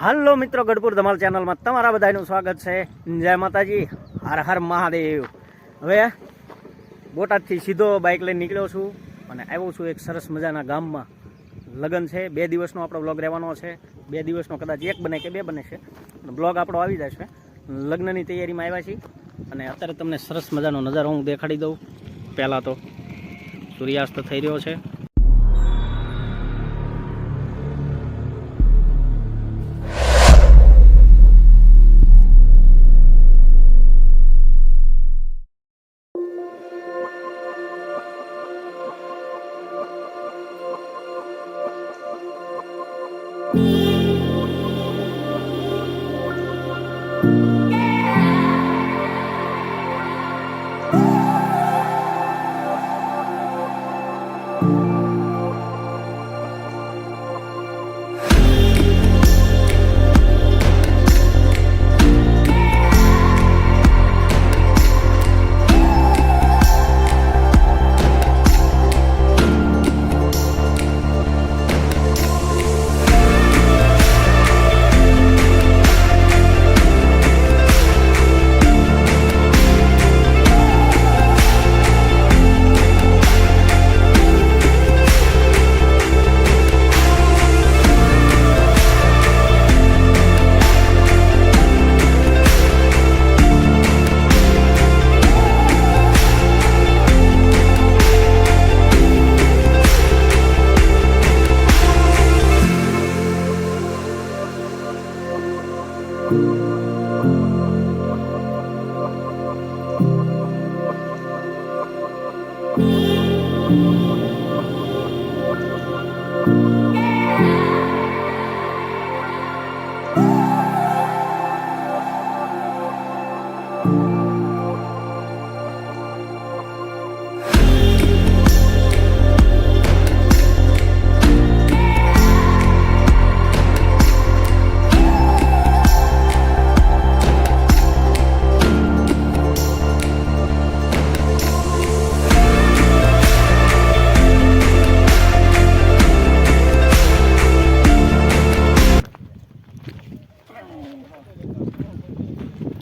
હાલો મિત્રો, ગઢપુર ધમાલ ચેનલમાં તમારા બધાનું સ્વાગત છે. જય માતાજી, હર હર મહાદેવ. હવે બોટાદથી સીધો બાઇક લઈને નીકળ્યો છું અને આવ્યો છું એક સરસ મજાના ગામમાં. લગ્ન છે, 2 દિવસનો આપણો બ્લોગ રહેવાનો છે. 2 દિવસનો કદાચ 1 બને કે 2 બને છે. બ્લોગ આપણો આવી જશે. લગ્નની તૈયારીમાં આવ્યા છીએ અને અત્યારે તમને સરસ મજાનો નજારો હું દેખાડી દઉં. પહેલાં તો સૂર્યાસ્ત થઈ રહ્યો છે.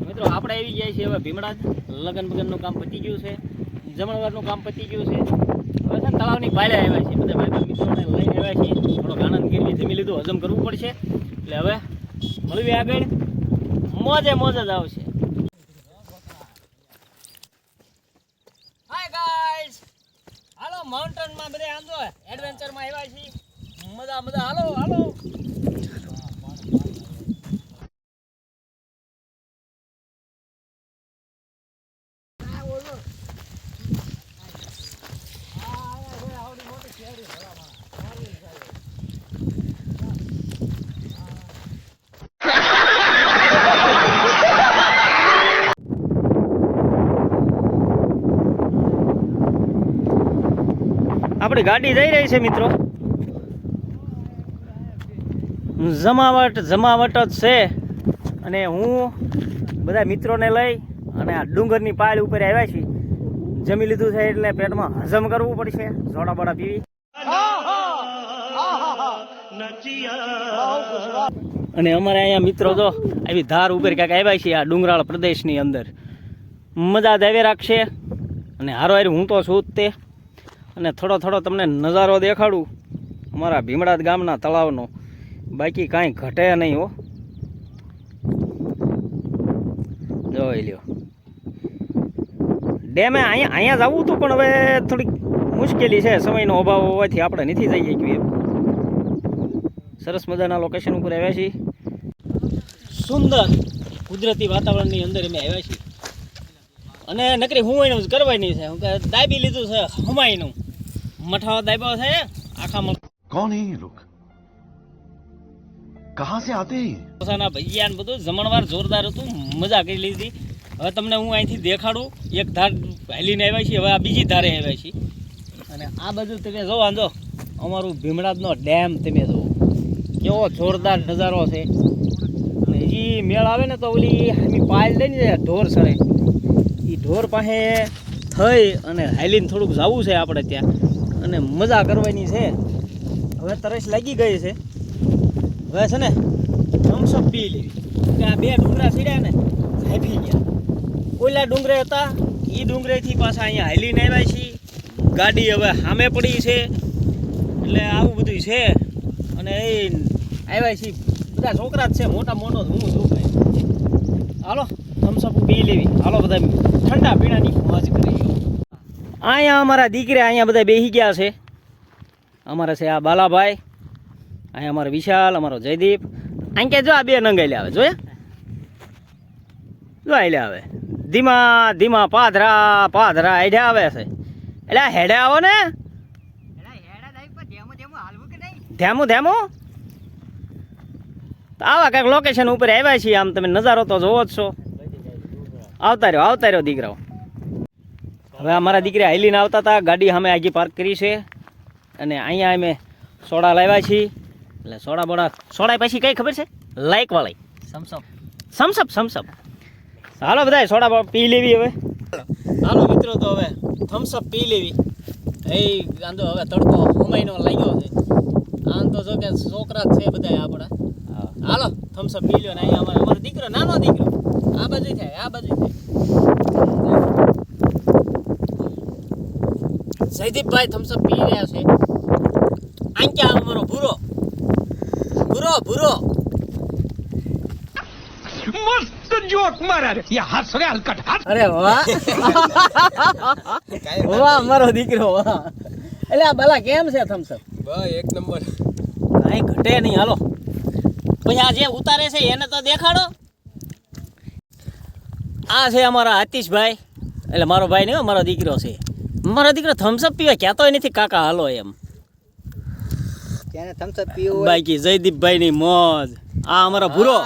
મિત્રો આપણે આવી ગયા છીએ હવે ભીમડા. લગન બગનનું કામ પતી ગયું છે, જમણવારનું કામ પતી ગયું છે. હવે છે ને તળાવની પાળે આવ્યા છીએ, બધા ભાઈ મિત્રોને લઈને આવ્યા છીએ. થોડોક આનંદ કરી જમી લીધું, હજમ કરવું પડશે. એટલે હવે મળવી આગળ, મોજે મોજ જ આવશે. હાય ગાઈસ, હાલો માઉન્ટેનમાં બધે આમ જો એડવેન્ચરમાં આવ્યા છીએ. મજા હાલો હાલો. આપણી ગાડી જઈ રહી છે મિત્રો. જમાવટ જ છે. અને હું બધા મિત્રોને લઈ અને આ ડુંગરની પાળ ઉપર આવ્યા છીએ. જમી લીધું છે એટલે પેટમાં હજમ કરવું પડશે. સોડા બોડા પીવી. અને અમારે અહીંયા મિત્રો જો આવી ધાર ઉપર ક્યાંક આવ્યા છીએ આ ડુંગરાળ પ્રદેશની અંદર. મજા જ આવી રાખશે. અને હારો હારી હું તો છું જ તે. અને થોડો તમને નજારો દેખાડું અમારા ભીમડા ગામના તળાવનો. બાકી કાંઈ ઘટે નહીં હો. જોઈ લ્યો ડેમે. અહીંયા જવું હતું પણ હવે થોડીક મુશ્કેલી છે, સમયનો અભાવ હોવાથી આપણે નથી જઈ શકીએ. સરસ મજાના લોકેશન ઉપર આવ્યા છીએ. સુંદર કુદરતી વાતાવરણની અંદર અમે આવ્યા છીએ. અને નકરી હું એનું કરવાની છે. હું કે દાબી લીધું છે હમાઈનું. મઠાવો દાબ્યો છે આખા. કોણ હે ये लोग? कहां से आते हैं? પોસાના ભૈયા ને બધું જમણવાર જોરદાર હતું. મજા કરી લીધી. હવે તમને હું અહીંથી દેખાડું. એક ધાર હાલીને આવ્યા છીએ, હવે આ બીજી ધારે આવ્યા છીએ. અને આ બાજુ તમે જોવો, આંજો અમારું ભીમડાનો ડેમ તમે જુઓ, કેવો જોરદાર નજારો છે. અને હજી મેળ આવે ને તો ઓલી પાયલ દઈ ને ઢોર સરે, એ ઢોર પાસે થઈ અને હાલીને થોડુંક જવું છે આપણે ત્યાં. અને મજા કરવાની છે. હવે તરસ લાગી ગઈ છે. હવે છે ને થમ્સઅપ પી લેવી કે આ બે ડુંગરા સીડ્યા ને ઝાંફી ગયા. ઓલા ડુંગરે હતા એ ડુંગરેથી પાછા અહીંયા હાલીને આવ્યા છીએ. ગાડી હવે સામે પડી છે એટલે આવું બધું છે. અને એ આવ્યા છીએ બધા છોકરા જ છે, મોટા મોટો હું છું ભાઈ. હાલો થમ્સઅપ પી લેવી. હાલો બધા ઠંડા પીણાની મોજ કરી. અહીંયા અમારા દીકરા અહીંયા બધા બેસી ગયા છે. અમારે છે આ બાલાભાઈ, અહીંયા અમારો વિશાલ, અમારો જયદીપ. અહીં કે જો આ બે નંગાઈ આવે જોયા, જો આઈ આવે ધીમા ધીમા પાધરા પાધરા હેડ્યા આવે છે. એટલે હેડે આવો ને, ધ્યામું ધ્યામું. તો આવા કંઈક લોકેશન ઉપર આવ્યા છીએ. આમ તમે નજારો તો જોવો જ છો. આવતા રહ્યો દીકરાઓ. હવે અમારા દીકરા હાલીને આવતા હતા, ગાડી સામે આગી પાર્ક કરી છે. અને અહીંયા અમે સોડા લાવ્યા છીએ. એટલે સોડા પછી કઈ ખબર છે? લાઈક વાળી સમસપ. હાલો બધા સોડા પી લેવી હવે. હાલો મિત્રો, તો હવે થમ્સઅપ પી લેવી. એ ગાંધો હવે તડકો હોમાઈનો લાગ્યો છે. આમ તો જો કે છોકરા જ છે બધા આપણા. હાલો થમ્સઅપ પી લ્યો ને. અહીંયા અમારો દીકરો, નાનો દીકરો, આ બાજુ થાય. જયદીપભાઈ થમ્સઅપ પી રહ્યા છે. આંક્યા અમારો ભૂરો. मस्त जोक मारा रे ये हंस रे हलकट हंस. અરે વાહ વાહ મારો દીકરો વાહ. એટલે આ બાલા કેમ છે થમ્સઅપ? ભાઈ એક નંબર. કાંઈ ઘટે નહીં. હાલો પછી આ જે ઉતારે છે એને તો દેખાડો. આ છે અમારા આતિશભાઈ, એટલે મારો ભાઈ નહીં, મારો દીકરો છે. મારો દીકરો થમ્સઅપ પીવા કહેતો નથી કાકા હાલો એમ. તેને થમ્સઅપ પીવું બાકી જયદીપભાઈ ની મોજ. આ અમારો ભૂરો.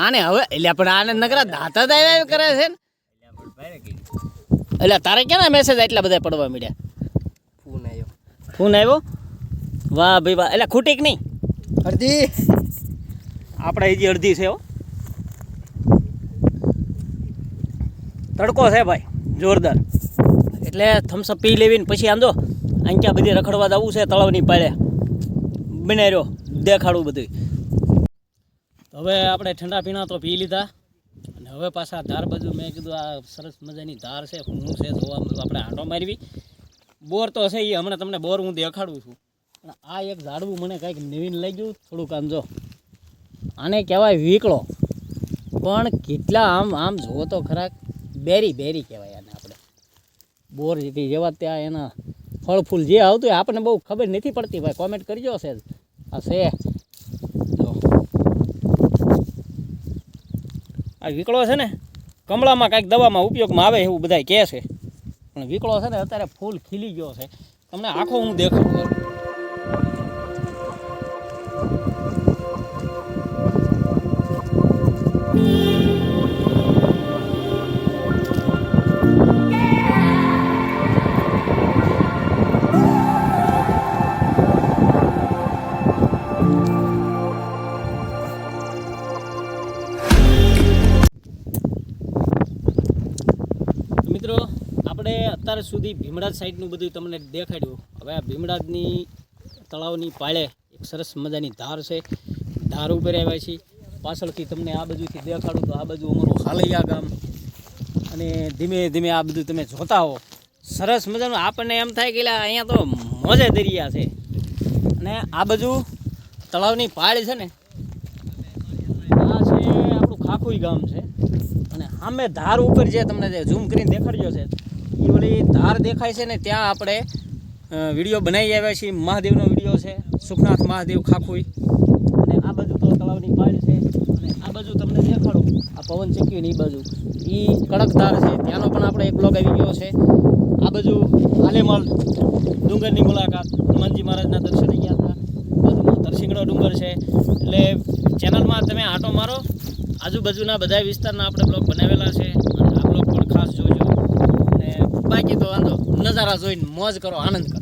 આને હવે એટલે પણ આને નકરા દાંતા જ આવ્યા કરે છે ને. એટલે તારે ક્યાં મેસેજ એટલા બધા પડવા મળ્યા? ફોન આવ્યો. વાહ ભાઈ વાહ. એટલે ખૂટી કે નહીં? અડધી આપણે હજી અડધી છે હો. તડકો છે ભાઈ જોરદાર. એટલે થમ્સઅપ પી લેવીને પછી આંધો અહીં ક્યાં બધી રખડવા જવું છે તળાવની પાળે. બનાવી રહ્યો દેખાડું બધું. હવે આપણે ઠંડા પીણા તો પી લીધા. અને હવે પાછા ધાર બાજુ મેં કીધું આ સરસ મજાની ધાર છે, હું છે જોવા આપણે આંટો મારવી. બોર તો છે એ હમણાં તમને બોર હું દેખાડું છું. પણ આ એક ઝાડવું મને કંઈક નવીન લાગ્યું થોડુંક. આમ જો આને કહેવાય વીકળો, પણ કેટલા આમ જુઓ તો ખરા બેરી કહેવાય આને. આપણે બોર જેવા ત્યાં એના ફળ ફૂલ જે આવતું હોય આપણને બહુ ખબર નથી પડતી ભાઈ. કોમેન્ટ કરજો છે આ છે આ વીકળો છે ને, કમળામાં કાંઈક દવામાં ઉપયોગમાં આવે એવું બધા કહે છે. પણ વીકળો છે ને અત્યારે ફૂલ ખીલી ગયો છે. તમને આખો હું દેખાડું. મિત્રો આપણે અત્યાર સુધી ભીમડાદ સાઈડનું બધું તમને દેખાડ્યું. હવે આ ભીમડાદની તળાવની પાળે એક સરસ મજાની ધાર છે. ધાર ઉપર આવ્યા છીએ. પાછળથી તમને આ બાજુથી દેખાડું તો આ બાજુ અમારું હાલૈયા ગામ. અને ધીમે ધીમે આ બધું તમે જોતા હો સરસ મજાનું. આપણને એમ થાય કે અહીંયા તો મોજે દરિયા છે. અને આ બાજુ તળાવની પાળ છે ને, આ છે આપણું ખાખુઈ ગામ છે. અને સામે ધાર ઉપર જે તમને જે ઝૂમ કરીને દેખાડ્યો છે એ ઓલી ધાર દેખાય છે ને, ત્યાં આપણે વિડીયો બનાવી આવ્યા છીએ. મહાદેવનો વિડીયો છે, સુખનાથ મહાદેવ ખાખુઈ. અને આ બાજુ તો તળાવની પાળ છે. અને આ બાજુ તમને દેખાડું આ પવન ચક્કીની બાજુ એ કડક ધાર છે, ત્યાંનો પણ આપણે એક બ્લોગ આવી ગયો છે. આ બાજુ આલેમાલ ડુંગરની મુલાકાત, હનુમાનજી મહારાજના દર્શને ગયા હતા. બાજુમાં તરસિંગડો ડુંગર છે. એટલે ચેનલમાં તમે આંટો મારો, આજુબાજુના બધા વિસ્તારના આપણે બ્લોગ બનાવેલા છે. અને આ બ્લોગ પણ ખાસ જોજો. અને બાકી તો વાંધો નજારા જોઈને મોજ કરો, આનંદ કરો.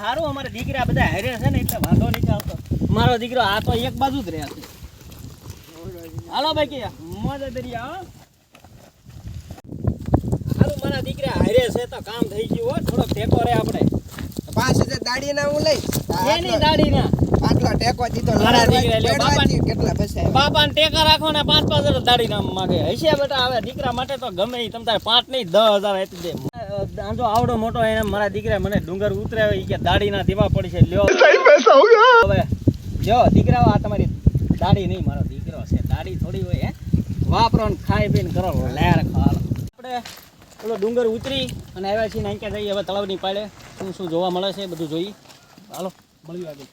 સારું અમારે દીકરા બધા હારે છે ને એટલે વાંધો નથી આવતો. મારો દીકરો આ તો એક બાજુ જ રહે છે. હાલો બાકી મોજ દરિયા હો. હારું મારા દીકરા હારે છે તો કામ થઈ ગયું હો. થોડોક ટેકો રે આપણે 5000 દાડી ના હું લઈશ. એની દાડી ના આટલો ટેકો દીધો મારા દીકરા લ્યો, બેડવાથી કેટલા પૈસા બાપાને ટેકા રાખો ને 5,000 દાડી નામ માંગે હશે બેટા. હવે દીકરા માટે તો ગમે ઈ તમ તારે 5 નહીં 10,000 આપી દે. આંજો આવડો મોટો એને મારા દીકરા મને ડુંગર ઉતરે ઈ કે દાડી ના દેવા પડી છે. લ્યો સહી પૈસા હો ગયા. હવે લ્યો દીકરાઓ આ તમારી દાડી નહીં, મારો દીકરો છે. દાડી થોડી હોય હે, વાપરો ને ખાઈ પીને કરો લહેર ખાલ. આપણે ઓલો ડુંગર ઉતરી અને આવ્યા છીએ નાંક્યા જઈએ હવે તળાવની પાળે. શું શું જોવા મળે છે બધું જોઈએ. હાલો મળ્યું આગળ.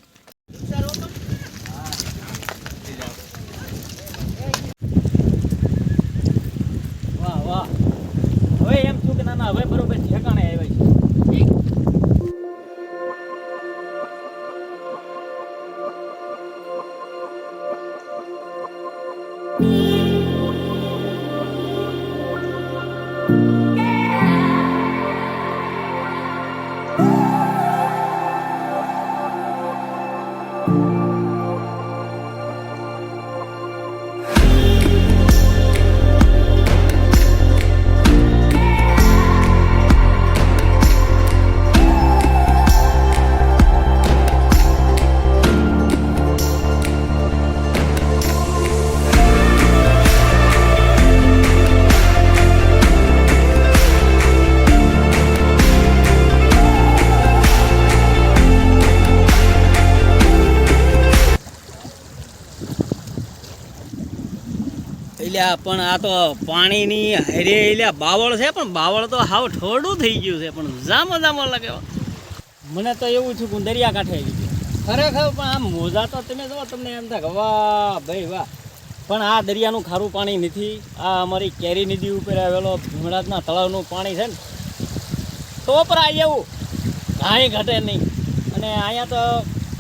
વાહ વાહ, હવે એમ છું કે ના હવે બરોબર ઠેકાણે આવ્યા છે. એલ્યા પણ આ તો પાણીની હારે એલ્યા બાવળ છે, પણ બાવળ તો હાવ ઠોડું થઈ ગયું છે. પણ જામો લાગે મને તો એવું છે કે હું દરિયા કાંઠે આવી ગયો ખરેખર. પણ આમ મોજા તો તમે જો તમને એમ થાય કે વાહ ભાઈ વાહ. પણ આ દરિયાનું ખારું પાણી નથી. આ અમારી કેરી નદી ઉપર આવેલો ભીમરાજના તળાવનું પાણી છે ને, ટોપરા જેવું કાંઈ ઘટે નહીં. અને અહીંયા તો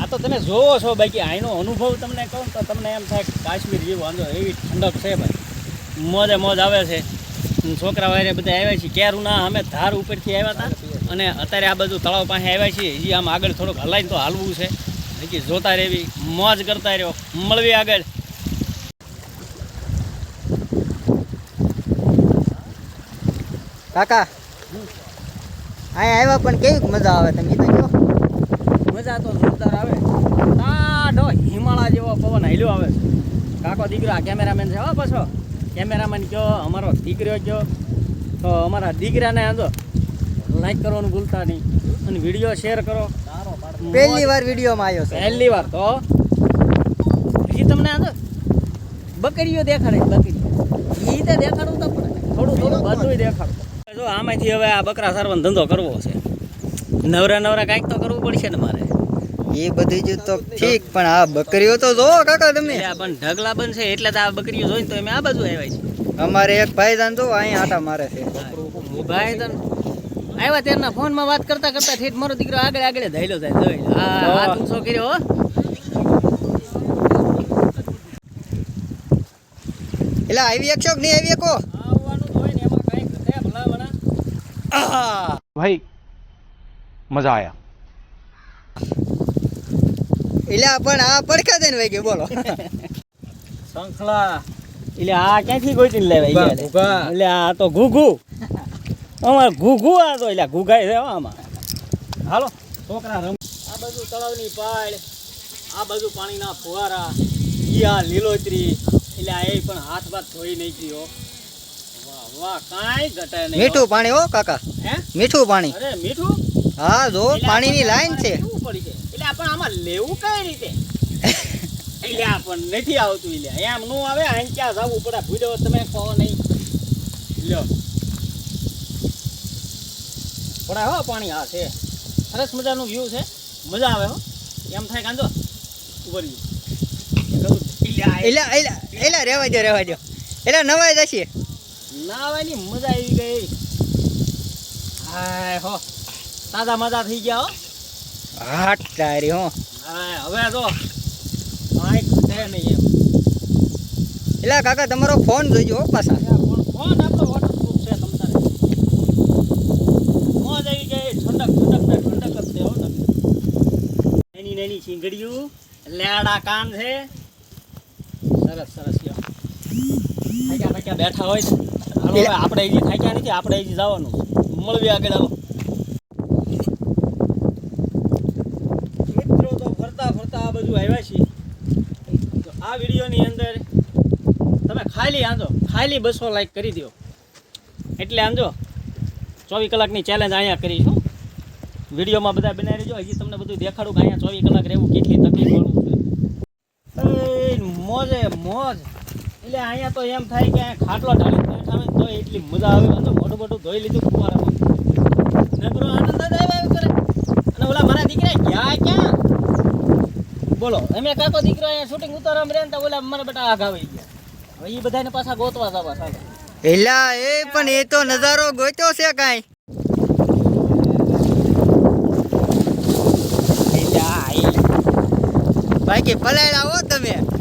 આ તો તમે જોવો છો બાકી અહીંનો અનુભવ તમને કહું તો તમને એમ થાય કે કાશ્મીર જેવું વાંધો એવી ઠંડક છે ભાઈ. મોજે મોજ આવે છે. છોકરા વારે બધા આવ્યા છીએ. કેરુના અમે ધાર ઉપરથી આવ્યા હતા અને અત્યારે આ બધું તળાવ પાસે આવ્યા છીએ. હજી આમ આગળ થોડુંક હલાઈને તો હાલવું છે. હજી જોતા રહેવી, મોજ કરતા રહ્યો. મળવી આગળ. કાકા અહીંયા આવ્યા પણ કેવી મજા આવે તમે તો જો. મજા તો જોરદાર આવે. ટાઢો હિમાલય જેવો પવન હાલ્યો આવે છે. કાકો દીકરો આ કેમેરામેન છે હો. પાછો કેમેરામેન કયો, અમારો દીકરો કયો. તો અમારા દીકરાને આંધો લાઈક કરવાનું ભૂલતા નહીં અને વિડીયો શેર કરો. પહેલી વાર વિડીયોમાં આવ્યો છે. પહેલી વાર તો પછી તમને આંધો બકરીઓ દેખાડે. બકરી ઈ તો દેખાડવું તો પડે. થોડું બધું દેખાડવું. જો આમાંથી હવે આ બકરા સારવાનો ધંધો કરવો છે. નવરા કાંઈક તો કરવું પડશે ને મારે. એ બધી જ તો ઠીક, પણ આ બકરીઓ તો જોવો કાકા તમે. પણ ઢગલા બનશે એટલે તો આ બકરીઓ જોઈને તો અમે આ બાજુ આવ્યા છીએ. અમારે એક ભાઈજાન જો અહીંયા આટા મારે છે. ભાઈ તને આવ્યા ત્યારના ફોનમાં વાત કરતા ઠેઠ મારો દીકરો આગળ ધૈલો જાય. હા હાથ ઊંચો કર્યો હો. એટલે આવી એક શોખ નહીં આવી એકો. આવવાનું હોય ને એમાં કાંઈક ઘટે ભલામણા. भाई मजा आया. એટલે પણ આ પડખા દઈને વઈ ગઈ બોલો. શંખલા એટલે આ ક્યાંથી ગોતીને લેવાય એટલે આ તો ઘૂઘુ અમારે ઘૂઘુ આ તો એટલે ઘૂઘાઈ છે આમાં. હાલો છોકરા રમ. આ બાજુ તળાવની પાળ, આ બાજુ પાણીના ફુવારા, ઈ આ લીલોતરી. એટલે આ એ પણ હાથ ધોઈ નહીં ગયો. વાહ વાહ, કાંઈ ઘટે નહીં. મીઠું પાણી હો કાકા, હે મીઠું પાણી. અરે મીઠું. હા જો પાણીની લાઈન છે. કેવું પડી છે એટલે આપણે આમાં લેવું કઈ રીતે? એટલે આ પણ નથી આવતું. એટલે એમ નો આવે. અહીં ક્યાં જવું પડે ભૂલ્યો તમે કહો નહીં. લ્યો પડા હો પાણી. આ છે સરસ મજાનું વ્યૂ છે. મજા આવે હો. એમ થાય કાંદો ઉપર એટલે રેવા દો એટલે નવાઈ જશે. નાવાની મજા આવી ગઈ. હાય હો તાજા મજા થઈ ગયા હો. હાટ તારી હો. હાય હવે તો કાંઈ ઘટે નહીં એમ. એટલે કાકા તમારો ફોન જોઈજો હો પાછા. ફોન આપણો વોટરપ્રૂફ છે તમ તારે. મોજ આવી ગઈ. ઠંડક જ છે હો. નેની શીંગડીયું લેડા કાન છે સરસ સરસ લ્યો થાક્યા બેઠા હોય ને હાલો હવે આપણે હજી થાક્યા નથી આપણે હજી જવાનું મળવી આગળ હાલો મિત્રો તો ફરતા ફરતા આ બધું આવ્યા છીએ તો આ વિડીયોની અંદર તમે ખાલી 200 લાઈક કરી દો એટલે આમ જો 24 કલાકની ચેલેન્જ અહીંયા કરીશું વિડીયોમાં બધા બનાવી રહેજો હજી તમને બધું દેખાડું કે અહીંયા 24 કલાક રહેવું કેટલી તકલીફ વાળું છે મોજે મોજ એટલે અહીંયા તો એમ થાય કે ખાટલો ઢાળી બેઠા હોય તો એટલી મજા આવે તો મોટું મોટું ધોઈ લીધું ફુવારામાં નકરો આનંદ જ આવ્યા કરે અને ઓલા મારા દીકરા ક્યાં બોલો અમે કાકો દીકરો અહીંયા શૂટિંગ ઉતારવામાં રહે ને તો ઓલા મારા બેટા આઘા આવી ગયા હવે એ બધાને પાછા ગોતવા જવા ચાલે એલા એ પણ એ તો નજારો ગોત્યો છે કાંઈ બાકી પલાળ્યા હો તમે